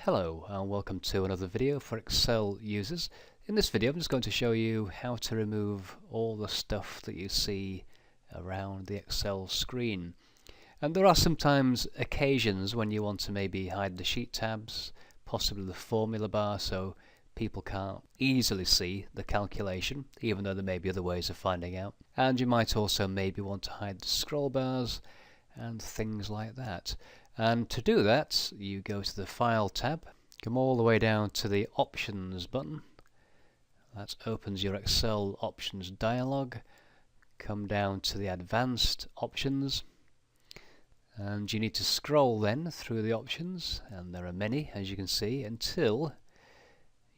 Hello and welcome to another video for Excel users. In this video I'm just going to show you how to remove all the stuff that you see around the Excel screen. And there are sometimes occasions when you want to maybe hide the sheet tabs, possibly the formula bar, so people can't easily see the calculation, even though there may be other ways of finding out. And you might also maybe want to hide the scroll bars and things like that. And to do that, you go to the File tab, come all the way down to the Options button. That opens your Excel Options dialog. Come down to the Advanced Options, and you need to scroll then through the options, and there are many, as you can see, until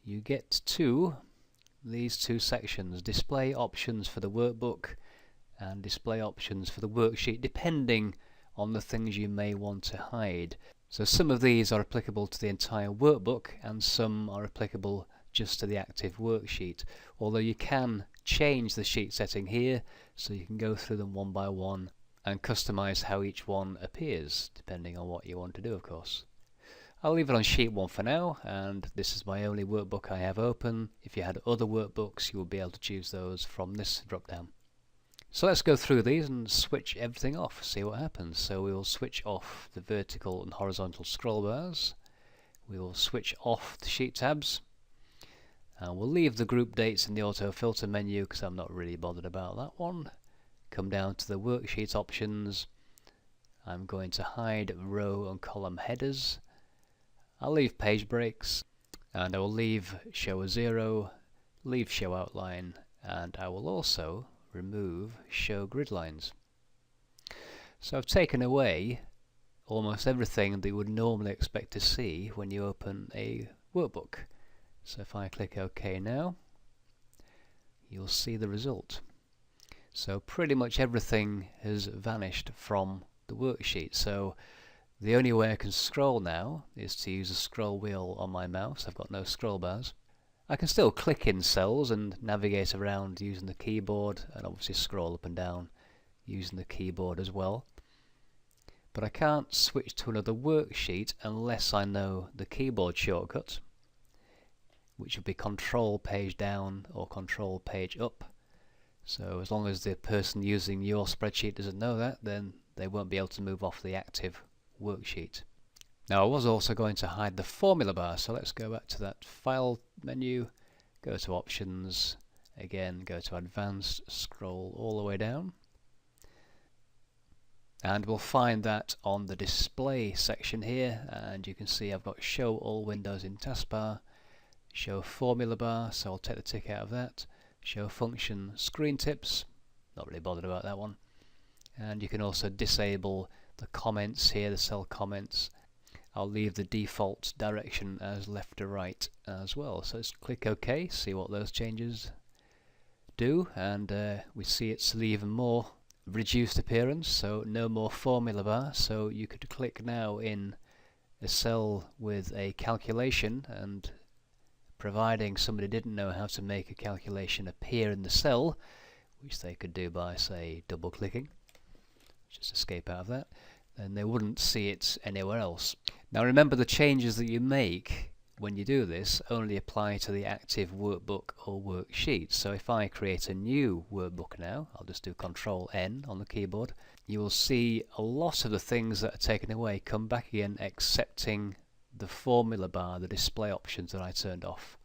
you get to these two sections: Display Options for the Workbook and Display Options for the Worksheet, depending on the things you may want to hide. So some of these are applicable to the entire workbook and some are applicable just to the active worksheet, although you can change the sheet setting here, so you can go through them one by one and customize how each one appears depending on what you want to do, of course. I'll leave it on sheet 1 for now, and this is my only workbook I have open. If you had other workbooks, you will be able to choose those from this drop down. So let's go through these and switch everything off, see what happens. So we will switch off the vertical and horizontal scroll bars. We will switch off the sheet tabs. And we'll leave the group dates in the auto filter menu because I'm not really bothered about that one. Come down to the worksheet options. I'm going to hide row and column headers. I'll leave page breaks, and I will leave show a zero, leave show outline, and I will also remove show grid lines. So I've taken away almost everything that you would normally expect to see when you open a workbook. So if I click OK now, you'll see the result. So pretty much everything has vanished from the worksheet. So the only way I can scroll now is to use a scroll wheel on my mouse. I've got no scroll bars. I can still click in cells and navigate around using the keyboard, and obviously scroll up and down using the keyboard as well. But I can't switch to another worksheet unless I know the keyboard shortcut, which would be Control page down or Control page up. So as long as the person using your spreadsheet doesn't know that, then they won't be able to move off the active worksheet. Now I was also going to hide the formula bar, so let's go back to that File menu, go to Options, again go to Advanced, scroll all the way down, and we'll find that on the Display section here, and you can see I've got Show All Windows in Taskbar, Show Formula Bar, so I'll take the tick out of that, Show Function Screen Tips, not really bothered about that one, and you can also disable the comments here, the cell comments. I'll leave the default direction as left to right as well. So let's click OK, see what those changes do, and we see it's even more reduced appearance, so no more formula bar. So you could click now in a cell with a calculation, and providing somebody didn't know how to make a calculation appear in the cell, which they could do by, say, double clicking, just escape out of that, then they wouldn't see it anywhere else. Now remember, the changes that you make when you do this only apply to the active workbook or worksheet. So if I create a new workbook now, I'll just do Control N on the keyboard, you will see a lot of the things that are taken away come back again, excepting the formula bar, the display options that I turned off.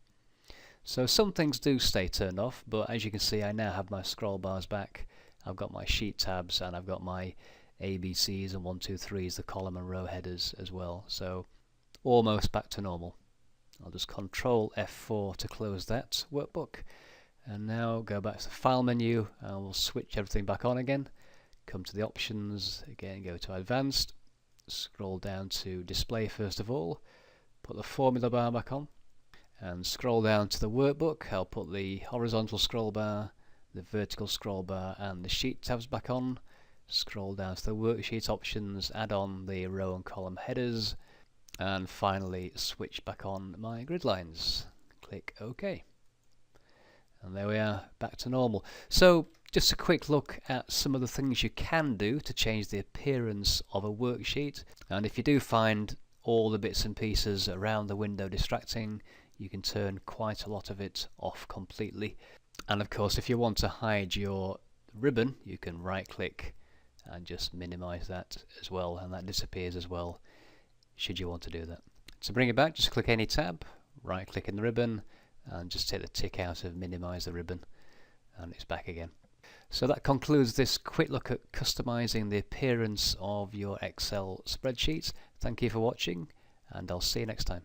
So some things do stay turned off, but as you can see I now have my scroll bars back, I've got my sheet tabs, and I've got my ABCs and 1, 2, 3s, the column and row headers as well. So almost back to normal. I'll just Control F4 to close that workbook, and now go back to the File menu, and we'll switch everything back on again. Come to the options, again go to Advanced, scroll down to Display first of all, put the formula bar back on, and scroll down to the workbook. I'll put the horizontal scroll bar, the vertical scroll bar and the sheet tabs back on. Scroll down to the worksheet options, add on the row and column headers, and finally switch back on my grid lines. Click OK. And there we are, back to normal. So just a quick look at some of the things you can do to change the appearance of a worksheet. And if you do find all the bits and pieces around the window distracting, you can turn quite a lot of it off completely. And of course, if you want to hide your ribbon, you can right click and just minimize that as well, and that disappears as well should you want to do that. To bring it back, just click any tab, right click in the ribbon, and just take the tick out of minimize the ribbon, and it's back again. So that concludes this quick look at customizing the appearance of your Excel spreadsheet. Thank you for watching, and I'll see you next time.